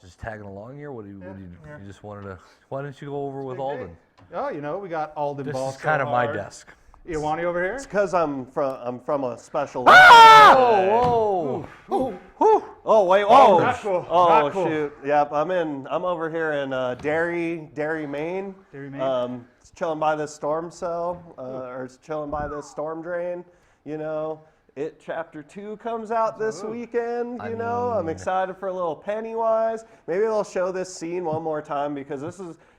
Just tagging along here. What do you just wanted to? Why didn't you go over with Alden? Oh, we got Alden This ball. is kind of my desk. Iwani over here. It's because I'm from a special. Whoa! Oh wait! Whoa! Not cool. Oh Not cool. shoot! Yep, I'm over here in Derry, Maine. Derry, Maine. Chilling by this storm cell, or chilling by this storm drain. It Chapter 2 comes out this weekend. I'm excited for a little Pennywise. Maybe they'll show this scene one more time because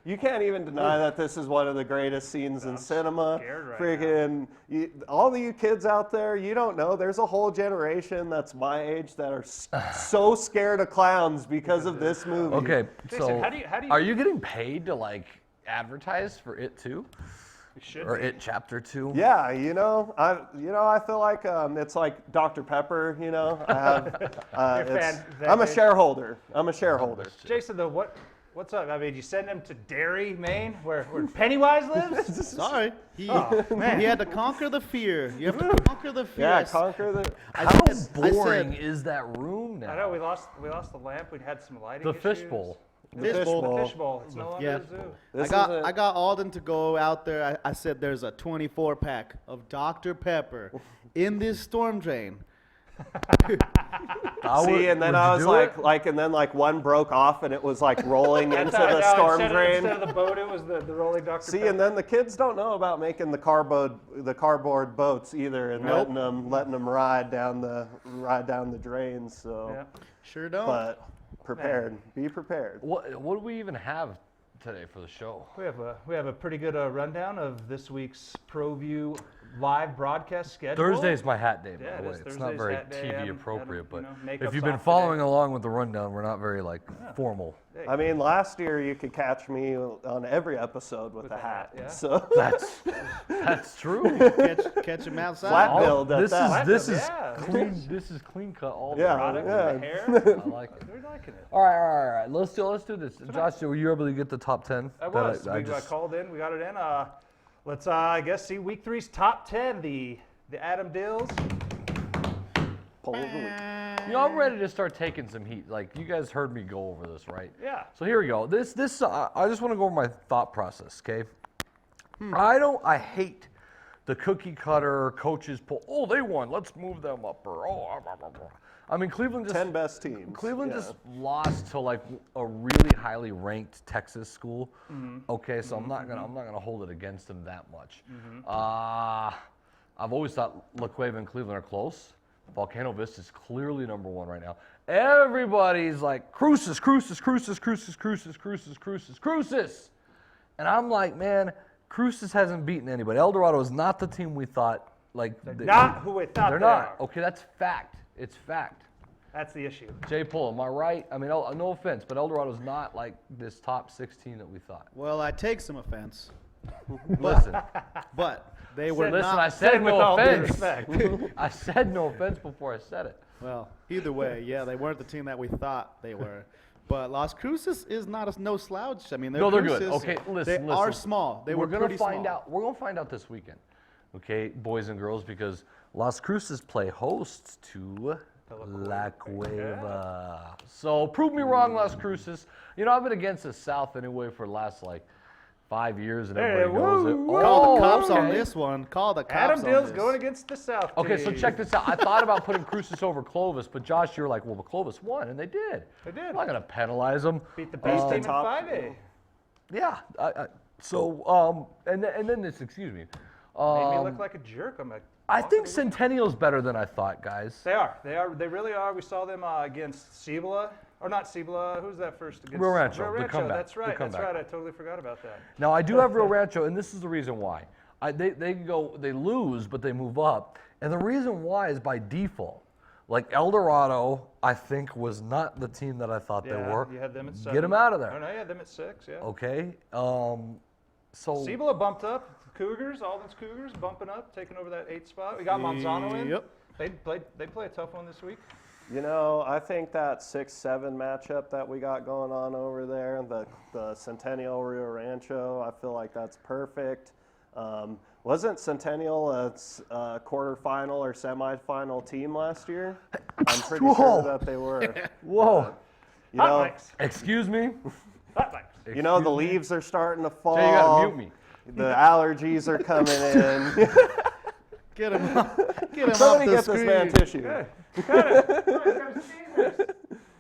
you can't even deny that this is one of the greatest scenes in cinema. Freaking, all of you kids out there, you don't know. There's a whole generation that's my age that are so scared of clowns because of this movie. Okay, Jason, so how do you are you getting paid to advertise for it too? Or it Chapter 2? Yeah, I feel like it's like Dr. Pepper. I'm a shareholder. Jason, though, what's up? I mean, you send him to Derry, Maine, where Pennywise lives? Sorry. He had to conquer the fear. You have to conquer the fear. Yeah, conquer the. How boring is that room now? I know we lost the lamp. We had some lighting The issues. fishbowl. The fishbowl. The fishbowl. It's no longer a zoo. I got Alden to go out there. I said there's a 24-pack of Dr. Pepper in this storm drain. See, and then I was and then one broke off and it was rolling into the storm drain. Instead of the boat, it was the rolling Dr. See, Pepper. and then the kids don't know about making the cardboard boats either, and letting them ride down the drains. So Yeah. Sure don't. But prepared, be prepared. What do we even have today for the show? We have a pretty good rundown of this week's Proview live broadcast schedule. Thursday's my hat day, by Yeah, the it way. is. It's not Thursday's very hat day. TV Adam, appropriate, but makeup's if you've been off following today. along with the rundown, we're not very formal. I mean, last year you could catch me on every episode with a hat. yeah. So That's true. Catch him outside. flat build at that. This is Yeah. clean. This is clean cut all the Yeah. Product Yeah. with the hair. I like it. We're liking it. All right. Let's do this. Josh, were you able to get the top 10? I was. We got called in. We got it in. Let's I guess see week 3's top 10. The Adam Dills. Poll of the week. I'm ready to start taking some heat. You guys heard me go over this, right? Yeah. So here we go. I just want to go over my thought process, okay? I hate the cookie cutter coaches pull. Oh, they won. Let's move them up. I mean, Cleveland just 10 best teams. Cleveland just lost to a really highly ranked Texas school. Okay, so I'm not gonna hold it against them that much. I've always thought La Cueva and Cleveland are close. Volcano Vista is clearly number 1 right now. Everybody's like Cruces. And I'm like, man, Cruces hasn't beaten anybody. El Dorado is not the team we thought. Not who we thought they're they not. are. Okay, that's fact. It's fact. That's the issue. Jay Pull, am I right? I mean, no offense, but El Dorado's not like this top 16 that we thought. Well, I take some offense. Listen, But they were listen. not. I said with no all due offense. respect. I said no offense before I said it. Well, either way, yeah, they weren't the team that we thought they were. But Las Cruces is not no slouch. I mean, No, they're good. Cruces, Okay, listen. They are small. They were pretty small. We're gonna find out this weekend, okay, boys and girls, because Las Cruces play hosts to La Cueva. So prove me wrong, Las Cruces. I've been against the South anyway for the last 5 years, and everybody knows it. Call the cops okay. on this one. Call the cops Adam on Dills this. going against the South. Okay, so team. check this out. I thought about putting Cruces over Clovis, but Josh, you're like, well, but Clovis won, and they did. They did. I'm not going to penalize them. Beat the best team in top- 5A. Yeah. And then this, excuse me. Made me look like a jerk. I'm like, I think Centennial's better than I thought, guys. They are. They really are. We saw them against Cibola. Or not Cibola. Who's that first against? Rio Rancho, Rio the Rancho. comeback, That's the right. That's comeback. right. I totally forgot about that. Now, I do have Rio Rancho, and this is the reason why. They lose, but they move up. And the reason why is by default. El Dorado, I think, was not the team that I thought they were. You had them at 7. Get them out of there. Oh, no, you had them at 6, yeah. Okay. So Cibola bumped up. Cougars, Alden's Cougars, bumping up, taking over that 8th spot. We got Monsanto in. Yep. They play a tough one this week. I think that 6-7 matchup that we got going on over there, the Centennial Rio Rancho, I feel like that's perfect. Wasn't Centennial a quarterfinal or semifinal team last year? I'm pretty sure that they were. whoa. You Hot know, mics. Excuse me? Hot mics. you know the Excuse me? leaves are starting to fall. Jay, you gotta mute me. The allergies are coming in. Get him off, get him Somebody off the get this man screen. tissue.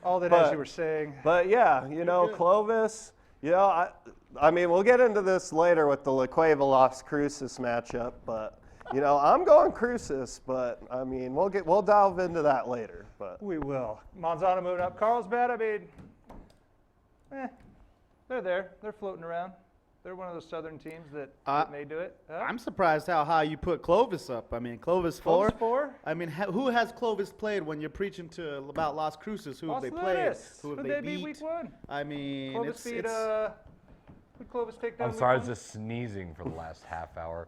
All that But- as you were saying. But yeah, you know, Clovis, you know, I mean, we'll get into this later with the La Cueva Las Cruces matchup, but you know, I'm going Cruces, but I mean, we'll delve into that later. But We will. Monzano moving up. Carlsbad, I mean, they're there. They're floating around. They're one of those southern teams that may do it. I'm surprised how high you put Clovis up. I mean, Clovis 4. Clovis 4? I mean, who has Clovis played when you're preaching about Las Cruces? Who have they Los played? Lunes. Who have Who'd they beat beat? week 1? I mean, Clovis beat, who'd Clovis take down I'm week sorry, I was 1? just sneezing for the last half hour.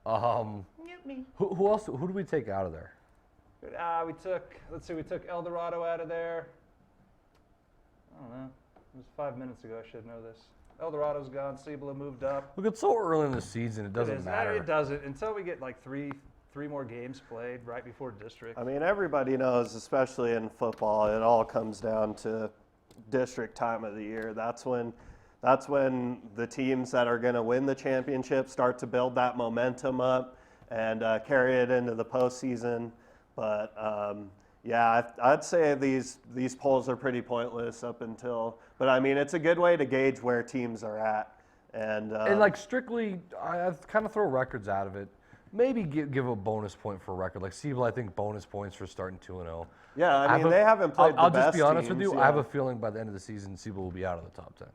Who else? Who did we take out of there? We took El Dorado out of there. I don't know. It was 5 minutes ago. I should know this. El Dorado's gone. Cibola moved up. Look, it's so early in the season, it doesn't It is. matter. It doesn't until we get like three more games played right before district. I mean, everybody knows, especially in football, it all comes down to district time of the year. That's when the teams that are going to win the championship start to build that momentum up and carry it into the postseason. But yeah, I'd say these polls are pretty pointless up until. But I mean, it's a good way to gauge where teams are at. And like strictly, I kind of throw records out of it. Maybe give a bonus point for a record. Like Siebel, I think bonus points for starting 2-0. yeah, I mean, they haven't played I'll the just best be honest with teams, you. yeah. I have a feeling by the end of the season, Siebel will be out of the top 10.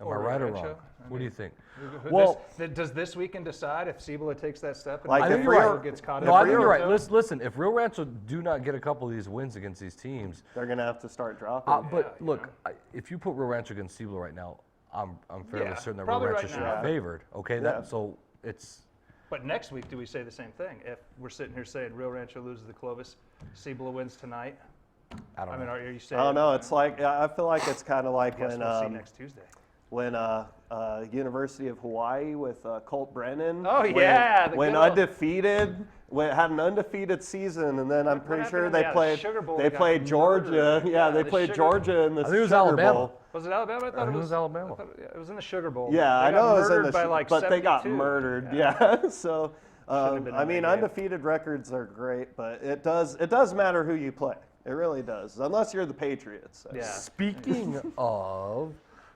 Am I Or right or Rancho. wrong? What do you think? Well, does this weekend decide if Cibola takes that step and Like, I think if you're Rio- right. gets caught No, up? I in think you're right. Rancho? Listen, if Rio Rancho do not get a couple of these wins against these teams, They're going to have to start dropping. but look, if you put Rio Rancho against Siebel right now, I'm fairly Yeah, certain that Rio probably Rancho right should now. be favored. Okay, Yeah. so it's. But next week, do we say the same thing? If we're sitting here saying Rio Rancho loses to Clovis, Cibola wins tonight. I don't know. Are you saying? I don't know. It's like I feel like it's kind of like I guess when we'll see next Tuesday. University of Hawaii with Colt Brennan. Oh, yeah, the when good old- undefeated, had an undefeated season, and then I'm pretty happened sure in they the played. Sugar Bowl? They They got played Georgia. murdered. Yeah, Yeah, they the played Sugar- Georgia in the I think it was Sugar Alabama. Bowl. Was it Alabama? I thought think it it was Alabama. It was in the Sugar Bowl. Yeah, They I got know it was in murdered the by like but they got 72. murdered. Yeah, so have been I in mean, that game. undefeated records are great, but it does matter who you play. It really does, unless you're the Patriots. Yeah. Speaking of,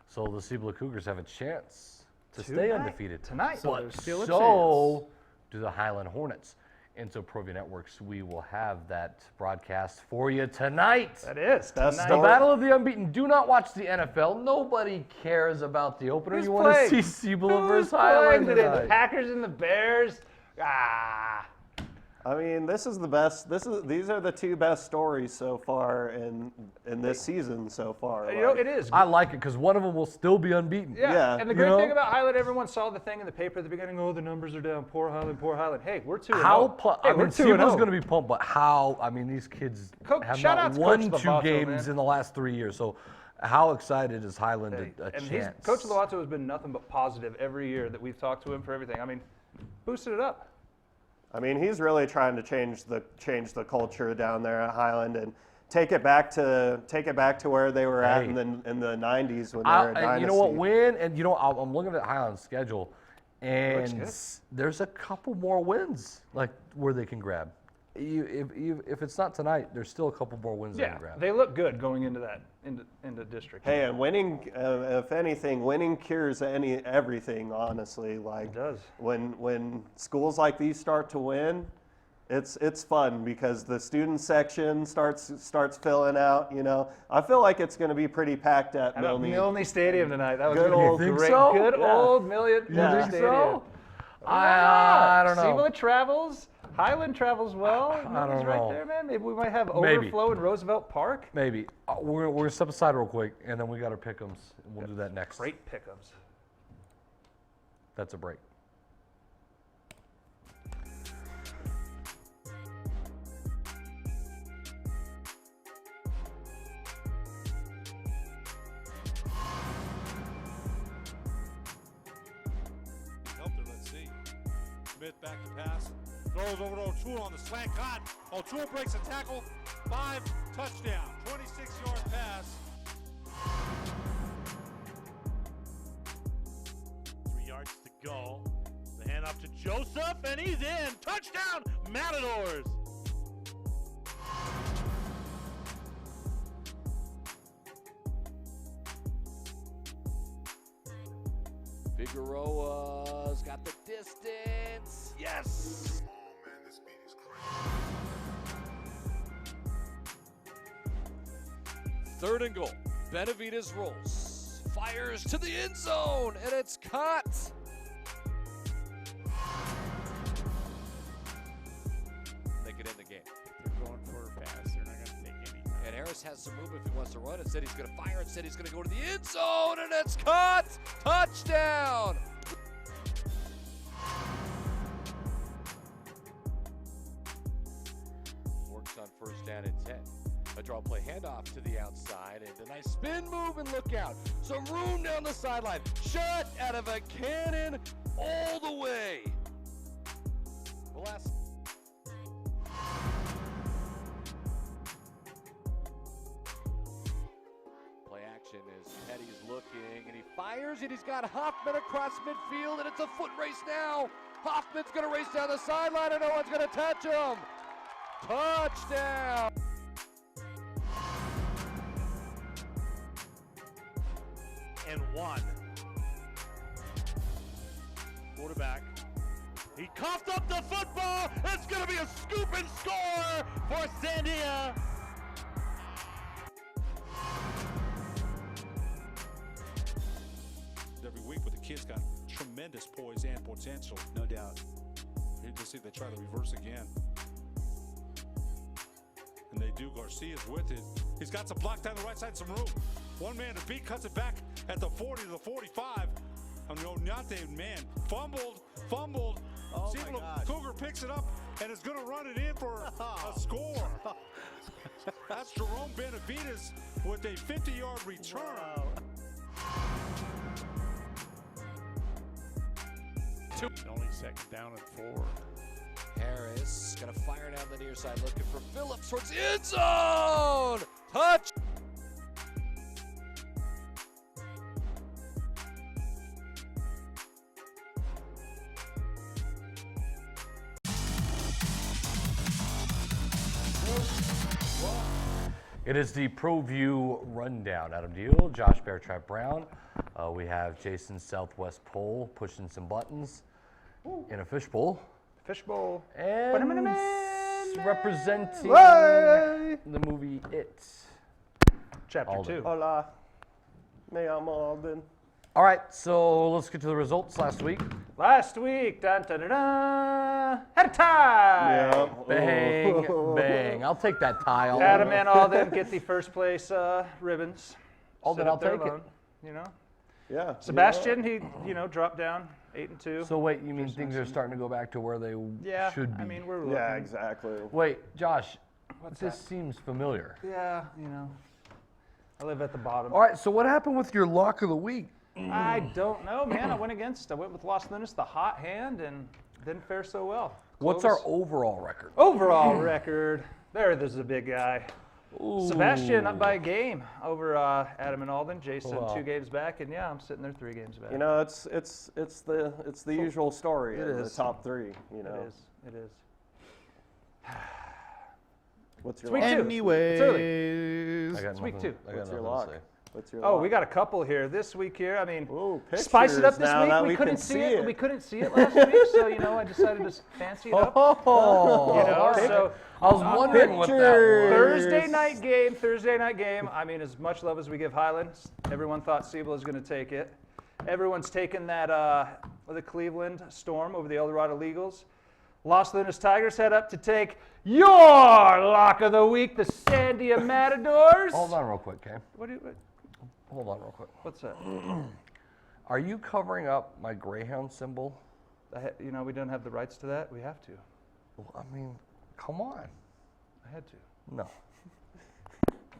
so the Cibola Cougars have a chance to stay Tonight. undefeated Tonight. So But there's still a so do the Highland Hornets. And so Proview Networks, we will have that broadcast for you tonight. That is. That's tonight. The Or- Battle of the Unbeaten. Do not watch the NFL. Nobody cares about the opener. Who's You want to playing? see Cibola Who's versus playing Highland today? The tonight. Packers and the Bears. Ah. I mean, this is the best. These are the two best stories so far in this season so far. You know, like- it is. I like it because one of them will still be unbeaten. Yeah. And the You great know? thing about Highland, everyone saw the thing in the paper at the beginning. Oh, the numbers are down. Poor Highland. Poor Highland. Hey, we're 2-0. I Hey, we're mean, 2-0. Cibola's going to be pumped, but how? I mean, these kids have shout not out to won Coach 2 Lovato, games man. in the last 3 years. So, how excited is Highland a And chance? Coach Lovato has been nothing but positive every year that we've talked to him for everything. I mean, boosted it up. I mean, he's really trying to change the culture down there at Highland and take it back to where they were at Hey. in the 90s when they were a dynasty. And you know what? Win and you know I'm looking at Highland's schedule, and good. there's a couple more wins like where they can grab. If it's not tonight, there's still a couple more wins they Yeah, can grab. they look good going into that into district. Hey, and winning, if anything, winning cures everything. Honestly, like It does. when schools like these start to win, it's fun because the student section starts filling out. You know, I feel like it's going to be pretty packed at How about Milne. Milne Stadium tonight? That was Good gonna be old- You think great. so? Good Yeah. old Milne Yeah. think Stadium. so? I don't know. Cibola travels. Highland travels well. I don't Milne's right know. there, man. Maybe we might have Maybe. overflow in Roosevelt Park. Maybe we're gonna step aside real quick, and then we got our pick'ems, and we'll do that next. Great pickums. That's a break. Helped her, let's see. Smith back to pass. Throws over to O'Toole on the slant cut. O'Toole breaks a tackle. 5 touchdown. 26-yard pass. And up to Joseph, and he's in. Touchdown, Matadors. Figueroa's got the distance. Yes. Oh man, this beat is crazy. Third and goal. Benavides rolls. Fires to the end zone, and it's caught. They get in the game. They're going for a pass. They're not going to take any time. And Harris has some movement if he wants to run. Instead, he's going to fire. Instead, he's going to go to the end zone, and it's caught. Touchdown. Works on first down and 10. A draw play handoff to the outside, and a nice spin move, and look out. Some room down the sideline. Shot out of a cannon all the way. The last. Play action is Petty's looking, and he fires, and he's got Hoffman across midfield, and it's a foot race now. Hoffman's going to race down the sideline, and no one's going to touch him. Touchdown. And 1. Quarterback. He coughed up the football. It's going to be a scoop and score for Sandia. Every week, but the kid's got tremendous poise and potential, no doubt. You just see they try the reverse again. And they do. Garcia's with it. He's got some block down the right side, some room. One man to beat, cuts it back at the 40 to the 45. Oñate, man, fumbled. Oh my gosh. Cougar picks it up and is going to run it in for a score. That's Jerome Benavides with a 50-yard return. Only second down and 4. Harris gonna fire down the near side, looking for Phillips towards the end zone. Touch. It is the Proview rundown. Adam Deal, Josh Beartrap Brown. We have Jason Southwest Pole pushing some buttons in a fishbowl. Fishbowl. And representing Way. the movie It. Chapter Alden. 2. Hola. Me llamo Alden. All right, so let's get to the results last week. Last week, dun, dun, dun, dun, had a tie. Bang, bang. I'll take that tie. Alden. Adam and Alden get the first place ribbons. Alden, Set up I'll their take it. loan, You know, Yeah. Sebastian, he dropped down 8 and 2. So wait, you mean things are starting to go back to where they should be? I mean we're looking. Yeah, exactly. Wait, Josh, What's this that? seems familiar. Yeah, I live at the bottom. All right, so what happened with your lock of the week? I don't know, man. I went with Los Lunas, the hot hand, and didn't fare so well. What's our Close. overall record? overall record? There's a big guy. Ooh. Sebastian up by a game over Adam and Alden. Jason Wow. 2 games back, and yeah, I'm sitting there 3 games back. You know, it's the usual story It in the is. top 3. You know, It is. what's your Week lock? 2. Anyways. I got It's week nothing- 2. I got What's your nothing to lock? say. What's your Oh, lock? we got a couple here this week. Here, I mean, Ooh, spice it up pictures this now week. that We we couldn't can see see it. it. We couldn't see it last week, so I decided to fancy it up. Oh, You know, all right. so I was wondering what that was. Thursday night game. I mean, as much love as we give Highlands, everyone thought Siebel was going to take it. Everyone's taken that the Cleveland Storm over the El Dorado Eagles. Los Lunas Tigers head up to take your lock of the week, the Sandia Matadors. Hold on real quick, okay? What's that? Are you covering up my Greyhound symbol? We don't have the rights to that. We have to. Well, I mean, come on. I had to. No.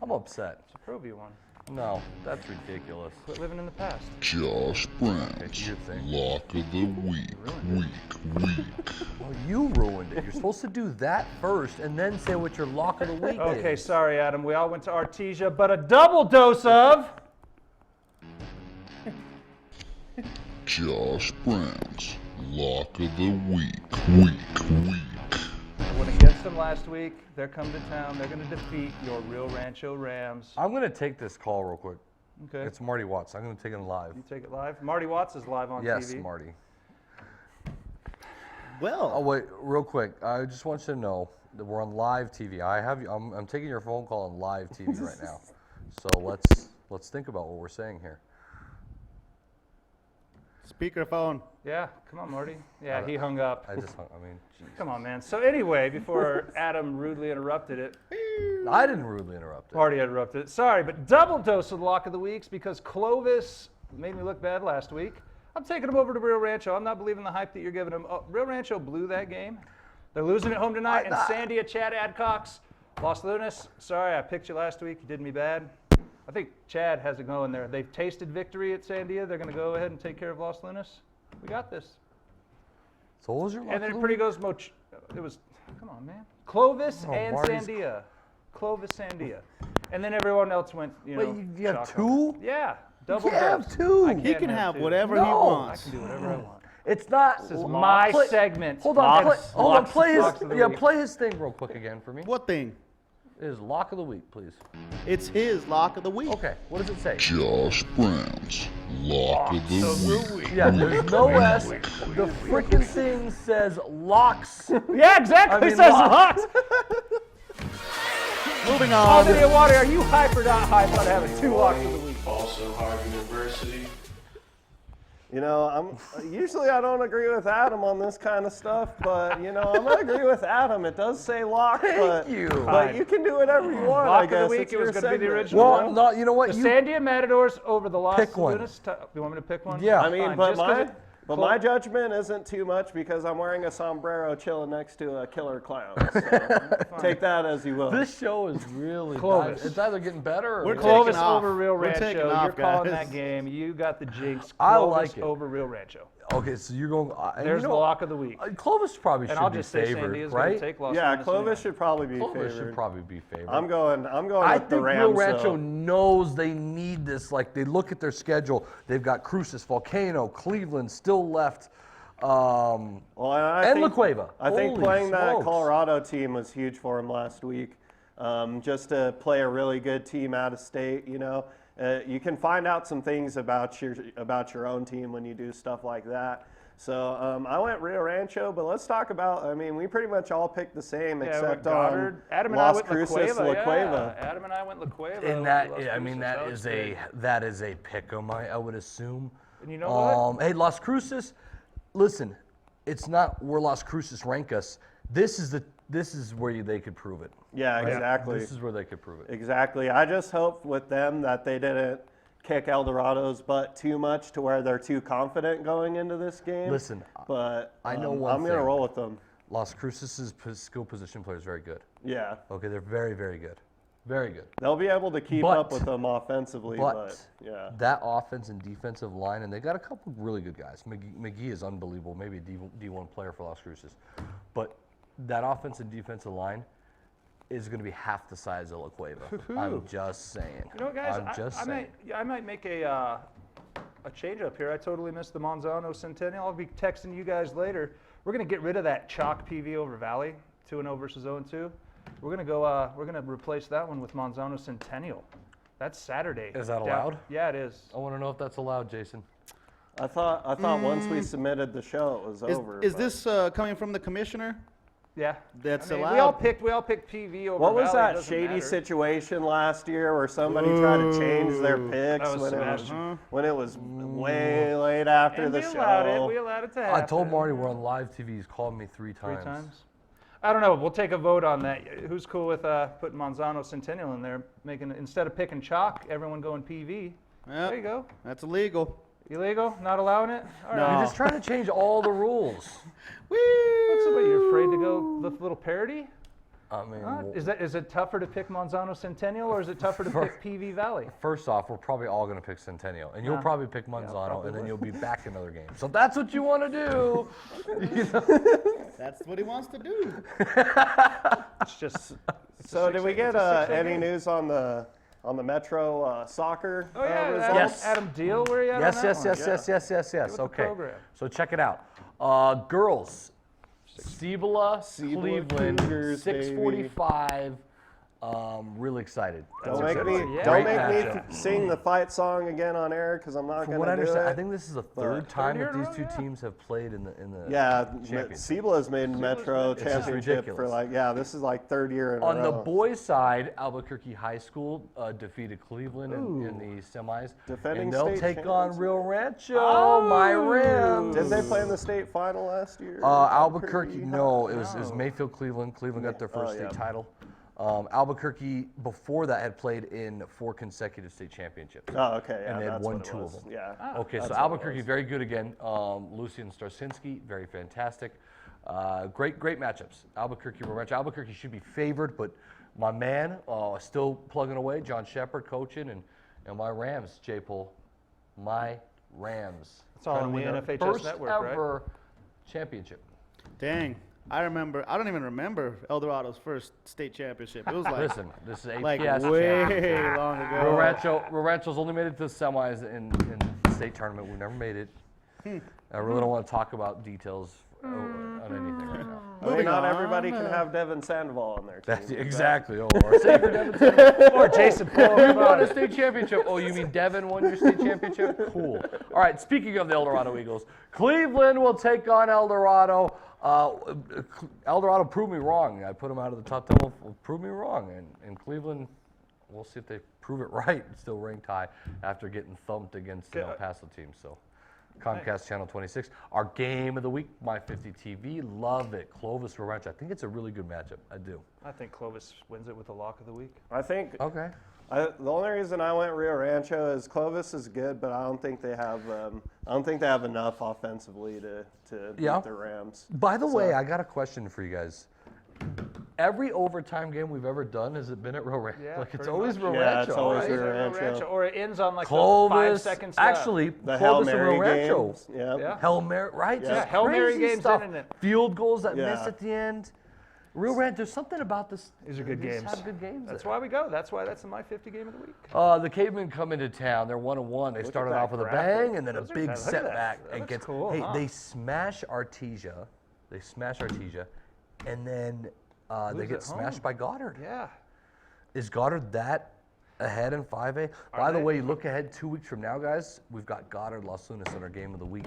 I'm upset. It's a Proview one. No, that's ridiculous. Quit living in the past. Josh Brown's you think. lock of the week. Well, you ruined it. You're supposed to do that first and then say what your lock of the week Okay, is. sorry, Adam. We all went to Artesia, but a double dose of. Josh Brown's Lock of the week. I went against them last week. They're coming to town. They're going to defeat your Rio Rancho Rams. I'm going to take this call real quick. Okay. It's Marty Watts. I'm going to take it live. You take it live. Marty Watts is live on Yes, TV. Marty. Well, Oh wait, real quick. I just want you to know that we're on live TV. I'm taking your phone call on live TV right now. So let's think about what we're saying here. speakerphone. Yeah, come on, Marty. Yeah, he hung up. I mean, geez. Come on, man. So anyway, before Adam rudely interrupted it, I didn't rudely interrupt it. Marty interrupted it. Sorry, but double dose of the lock of the weeks because Clovis made me look bad last week. I'm taking him over to Rio Rancho. I'm not believing the hype that you're giving him. Oh, Rio Rancho blew that game. They're losing at home tonight. And Sandia, Chad Adcox, Los Lunas. Sorry, I picked you last week. You did me bad. I think Chad has it going there. They've tasted victory at Sandia. They're going to go ahead and take care of Los Lunas. We got this. So what was your? And then it pretty goes it was, come on, man. Clovis Oh, and Marty's- Sandia. Clovis, Sandia. And then everyone else went, you know. Wait, you have chalk two? on. Yeah, double can't have dose. two. I He He can't can have two. whatever he No. I wants. can do whatever I want. It's not. This is my play- segment. Hold on, Locks- hold on. locks- Play his. locks of the Yeah, week. play his thing real quick again for me. What thing? Is lock of the week, please. It's his lock of the week. Okay. What does it say? Josh Brown's Lock of the Week. Yeah, there's no S. The freaking thing says locks. Yeah, exactly. I mean, it says locks. locks. Moving Oh, on. video water. Are you hype or not hype on having two locks of the week? Also, Harvard University. You know, usually I don't agree with Adam on this kind of stuff, but you know, I'm gonna agree with Adam. It does say lock, but you. but you can do whatever you want. Lock I of the guess week, it's it was your gonna be the segment. original Well, one. no, you know what? The You Sandia Matadors over the Los Pick one. Lunas. You want me to pick one? Yeah. I mean, Fine. but Just 'cause my judgment isn't too much because I'm wearing a sombrero chilling next to a killer clown. So take that as you will. This show is really. Clovis. It's either getting better or. We're worse. Clovis taking off. over Rio We're taking Rancho. off, You're calling guys. that game. You got the jinx. Clovis I like it. over Rio Rancho. Okay, so you're going. And There's you the know, lock of the week. Clovis probably And should I'll be just say favored, Sandia's going right? to take Los Yeah, Lunas Clovis anyway. should probably be Clovis should favored. probably be favored. I'm going I with the think Rams. Rio Rancho though. knows they need this. Like they look at their schedule, they've got Cruces, Volcano, Cleveland still left, Well, I and think, La Cueva. I think Holy playing that smokes. Colorado team was huge for him last week. Just to play a really good team out of state, you know, you can find out some things about your own team when you do stuff like that. So I went Rio Rancho, but let's talk about. I mean, we pretty much all picked the same Yeah, except Goddard. on Adam and I Las went Cruces, La La Cueva. Cueva. Yeah. Adam and I went La Cueva. And over that, Las I mean, Cruces. that is a pick 'em. I would assume. And you know what? Hey, Las Cruces, listen, it's not where Las Cruces rank us. This is where they could prove it. Yeah, exactly. This is where they could prove it. Exactly. I just hope with them that they didn't kick El Dorado's butt too much to where they're too confident going into this game. Listen, but I know one I'm going to thing. roll with them. Las Cruces' skill position player is very good. Yeah. Okay, they're very, very good. Very good. They'll be able to keep But- up with them offensively, but yeah. That offense and defensive line, and they got a couple really good guys. McGee is unbelievable, maybe a D1 player for Las Cruces. But that offense and defensive line is going to be half the size of La Cueva. I'm just saying. You know what, guys? I'm just saying. I might make a change up here. I totally missed the Monzano Centennial. I'll be texting you guys later. We're going to get rid of that chalk PV over Valley, 2-0 versus 0-2. We're going to go. We're going to replace that one with Monzano Centennial. That's Saturday. Is that allowed? Yeah, it is. I want to know if that's allowed, Jason. I thought once we submitted the show, it was over. Is but- this coming from the commissioner? Yeah. That's I mean, allowed. We all picked PV over What was Valley. It that doesn't shady matter. situation last year where somebody tried to change their picks That was Sebastian. when it was way late after And the we show? allowed it. We allowed it to happen. I told Marty we're on live TV. He's called me three times. 3 times. I don't know. We'll take a vote on that. Who's cool with putting Monzano Centennial in there? Instead of picking chalk, everyone going PV. Yeah, There you go. that's illegal. Illegal? Not allowing it? All right. You're just trying to change all the rules. What's about you're afraid to go with a little parody? I mean, Huh? Is it tougher to pick Monzano Centennial or is it tougher to pick PV Valley? first off, we're probably all going to pick Centennial, and you'll probably pick I'll Monzano, probably and then will. you'll be back another game. So if that's what you want to do. You know? That's what he wants to do. It's just. So did we get it's a 6-8 any game. news on the Metro soccer Oh yeah, results? Yes. Adam Deal, where are you at Yes, on that yes, one? yes, yes, yes, yes, yes. with the Okay. program. So check it out. Girls, Cibola, Cleveland, Cougars, 6:45. Really excited. Don't make me Great matchup. sing the fight song again on air because I'm not From going what I to do understand, it. I think this is the third time that these two yeah. teams have played in the Yeah, championship. Cebola's made Metro It's just Championship for ridiculous. this is like third year in a On row. the boys' side, Albuquerque High School defeated Cleveland in the semis. Defending and they'll state take champions. on Rio Rancho, my Rams. Did they play in the state final last year? Albuquerque, no. It was Mayfield, Cleveland. Cleveland got their first yeah. state title. Albuquerque, before that, had played in 4 consecutive state championships. Oh, okay. Yeah, and they had that's won what it 2 was. of them. Yeah. Okay, so That's what it Albuquerque, was. very good again. Lucian Starsinski, very fantastic. Great matchups. Albuquerque, Rancho. Albuquerque should be favored, but my man, still plugging away. John Shepard coaching, and my Rams, J-Pole. My Rams. It's all Trying to on the win their NFHS first network, right? ever championship. Dang. I don't even remember El Dorado's first state championship. It was like, Listen, this is APS like championship. way long ago. Rio Rancho's only made it to the semis in the state tournament. We never made it. I really don't want to talk about details on anything right now. I mean, not everybody can have Devin Sandoval on their team. That's exactly. Oh, our savior Devin Sandoval. Or Jason Paul. You won a state championship. Oh, you mean Devin won your state championship? Cool. All right, speaking of the El Dorado Eagles, Cleveland will take on El Dorado. El Dorado proved me wrong. I put them out of the top 10. Will prove me wrong. And Cleveland, we'll see if they prove it right. Still ranked high after getting thumped against the El Paso team. So Comcast Channel 26. Our game of the week, My 50 TV. Love it. Clovis Rancho. I think it's a really good matchup. I do. I think Clovis wins it with the lock of the week. I think Okay. the only reason I went Rio Rancho is Clovis is good, but I don't think they have enough offensively to beat the Rams. By the way, I got a question for you guys. Every overtime game we've ever done, has it been at Rio Rancho? Yeah, Like it's pretty always much. Rio Yeah, Rancho, it's always right? Rio Rio Rancho. Or it ends on like the 5 Clovis, seconds left. actually, The Hail Clovis and Mary Rio Rancho. games. Yeah. Yeah. Hail Mary, right? Yeah. Just Yeah, Hail Mary crazy games stuff. in it. Field goals that miss Yeah. at the end. Rio Rancho, there's something about this. These are good they just games. have good games. That's there. why we go. That's why that's in my 50 game of the week. The Cavemen come into town. They're 1-1. They at started that off with a graphic. bang and then a Those are big kinda- look at that. setback. That and looks gets, cool, hey, huh? they smash Artesia. And then they Lose get at smashed home. by Goddard. Yeah. Is Goddard that ahead in 5A? By the they? way, look ahead 2 weeks from now, guys. We've got Goddard Las Lunas in our game of the week.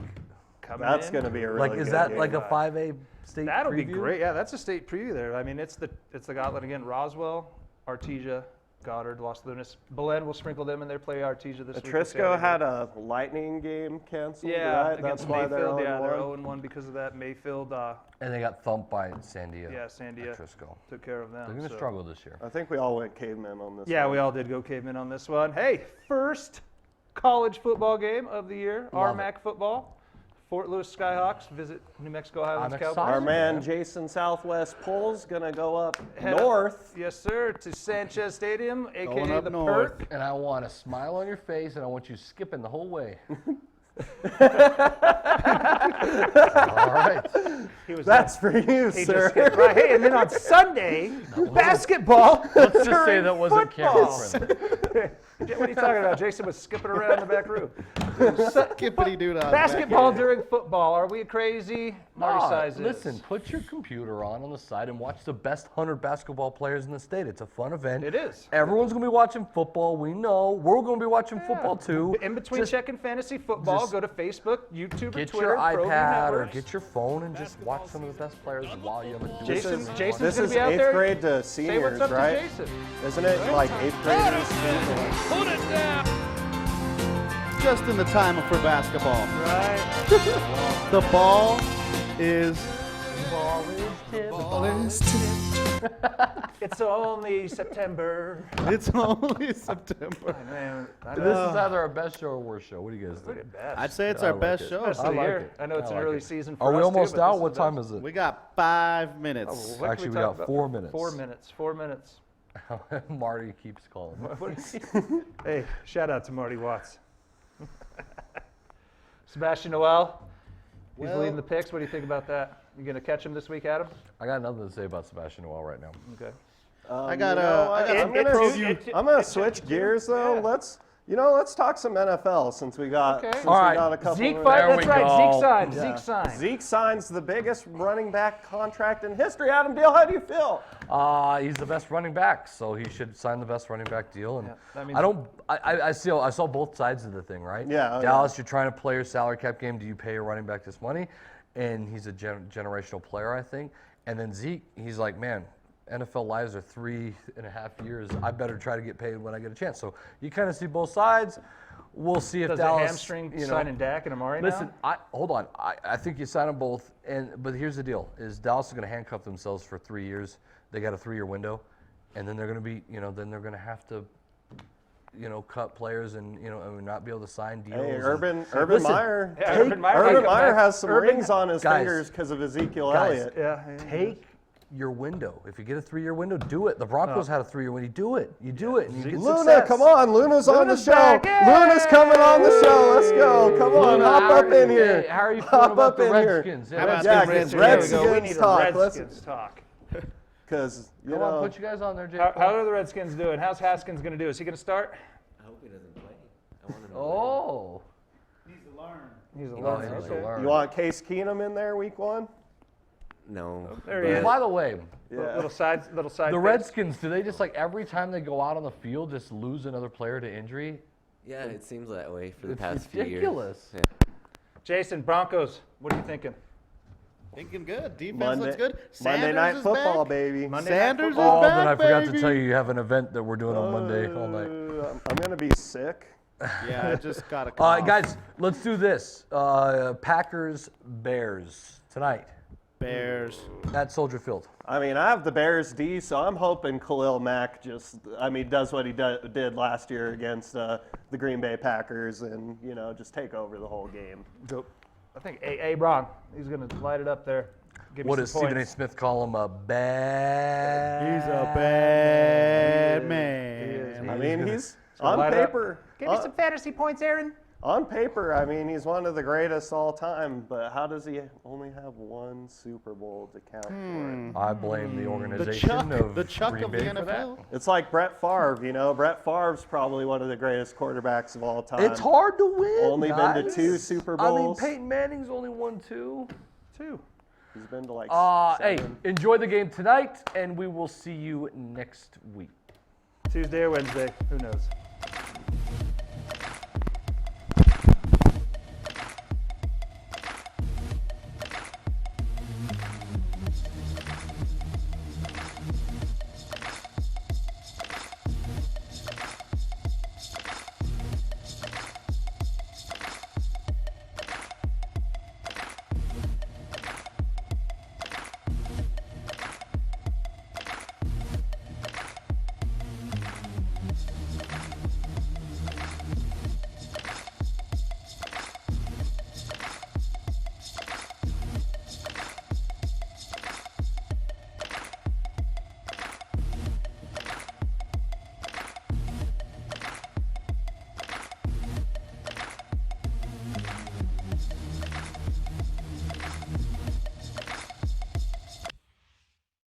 Coming That's in. going to be a really Like, is good that game. like a 5A state That'll be preview? great. Yeah, that's a state preview there. I mean, it's the gauntlet again. Roswell, Artesia, Goddard, Los Lunas. Belen will sprinkle them in their play Artesia this week. Trisco had a lightning game canceled, yeah right? against That's why Mayfield. they're Yeah, they're 0-1. 0-1 because of that. Mayfield, And they got thumped by Sandia. yeah, Sandia At Trisco. took care of them. They're going to so. struggle this year. I think we all went caveman on this Yeah, one. we all did go caveman on this one. Hey, first college football game of the year. Love RMAC football. Fort Lewis Skyhawks visit New Mexico Highlands I'm Cowboys. excited. Our man Yeah. Jason Southwest Pole's going to go up Head up- north. Yes, sir, to Sanchez Stadium, Going a.k.a. up the north. Perk. And I want a smile on your face, and I want you skipping the whole way. All right. That's for you, He sir. just skipped right. Hey, and then on Sunday, basketball. Let's just say during that wasn't football. camera friendly. What are you talking about? Jason was skipping around the back room. Skippity doo dah. Basketball during football. Are we crazy? Marty Ah, Size is. listen, put your computer on the side and watch the best 100 basketball players in the state. It's a fun event. It is. Everyone's going to be watching football. We know. We're going to be watching football too. In between Just checking fantasy football, just go to Facebook, YouTube, or get Twitter. your Proview iPad or Networks. get your phone and just watch some of the best players while you have a dual Jason- screen. Jason's This gonna is be out 8th there. grade to Say seniors, what's up right? to Jason. Isn't it like 8th graders? Put it down. Just in the time for basketball. Right. The ball is It's only September. it's only September. Man, I This is either our best show or worst show. What do you guys think? I'd say it's I our like best it. show. Best of I the like year. it. I know it's I an like early it. season for Are we us too, almost but out? this What the time best. is it? We got 5 minutes. What can Actually, we talk got about? 4 minutes. 4 minutes. 4 minutes. Marty keeps calling. Hey, shout out to Marty Watts. Sebastian Noel. He's Well- leading the picks. What do you think about that? You going to catch him this week, Adam? I got nothing to say about Sebastian Noel right now. Okay. I got you know I what? got some It- Proview. it- I'm gonna switch gears though. Yeah. You know, let's talk some NFL since we got, Okay. since All we right. got a couple Zeke of fight. There That's we right. go. Zeke signed. Yeah. Zeke signed. Zeke signs the biggest running back contract in history. Adam Deal, how do you feel? He's the best running back, so he should sign the best running back deal. And that means- I saw both sides of the thing, right? Yeah, Dallas, you're trying to play your salary cap game. Do you pay your running back this money? And he's a generational player, I think. And then Zeke, he's like, man, NFL lives are 3.5 years. I better try to get paid when I get a chance. So you kind of see both sides. We'll see if Does Dallas, the hamstring signing Dak and Amari Listen, now? hold on. I think you sign them both, but here's the deal: is Dallas is going to handcuff themselves for 3 years. They got a 3-year window, and then they're going to be, then they're going to have to, cut players and not be able to sign deals. Hey, and- Urban Listen, Meyer. Yeah, Urban Meyer might Urban come Meyer back. has some Urban- rings on his Guys, fingers because of Ezekiel guys, Elliott. Yeah. Take your window. If you get a 3-year window, do it. The Broncos had a 3-year window. You do it. You do it, and you get Luna, success. come on. Luna's on the Luna's show. back. Luna's coming on the show. Let's go. Come on, Luna, hop up in here. Hey, how are you feeling Hop about up the in here. Redskins? How about Yeah, the Redskins, Redskins? There we go. We need talk. a Redskins talk. Because, you Come know. on, put you guys on there, Jake. How are the Redskins doing? How's Haskins going to do? Is he going to start? I hope he doesn't play. I want to know. Oh. He's a Oh, learner. he's a Okay. learner. You want Case Keenum in there week 1? No. There he is. By the way, Yeah. Little side. the face. Redskins, do they just every time they go out on the field just lose another player to injury? Yeah, it seems that way for the It's past few years. ridiculous. Yeah. Jason, Broncos. What are you thinking? Thinking good. Defense Monday, looks good. Monday Sanders Night is Football, back. baby. Monday Sanders is Oh, back, then I forgot baby. to tell you, you have an event that we're doing on Monday all night. I'm going to be sick. Yeah, I just got a All right, call. guys, let's do this. Packers, Bears tonight Bears. at Soldier Field. I mean, I have the Bears D, so I'm hoping Khalil Mack does what he did last year against the Green Bay Packers and, just take over the whole game. I think A. Bron. He's going to light it up there. Give What you does some Stephen A. points. Smith call him? A bad. He's a bad He man. is. I mean, he's gonna on light it up. paper. Give me some fantasy points, Aaron. On paper, I mean, he's one of the greatest all time, but how does he only have one Super Bowl to count for? I blame the The organization Chuck, of the Chuck Green of the Bay for that. NFL. It's like Brett Favre, Brett Favre's probably one of the greatest quarterbacks of all time. It's hard to win. Only been to guys. 2 Super I mean, Bowls. Peyton Manning's only won 2. He's been to like Hey, 7. enjoy the game tonight, and we will see you next week. Tuesday or Wednesday. Who knows?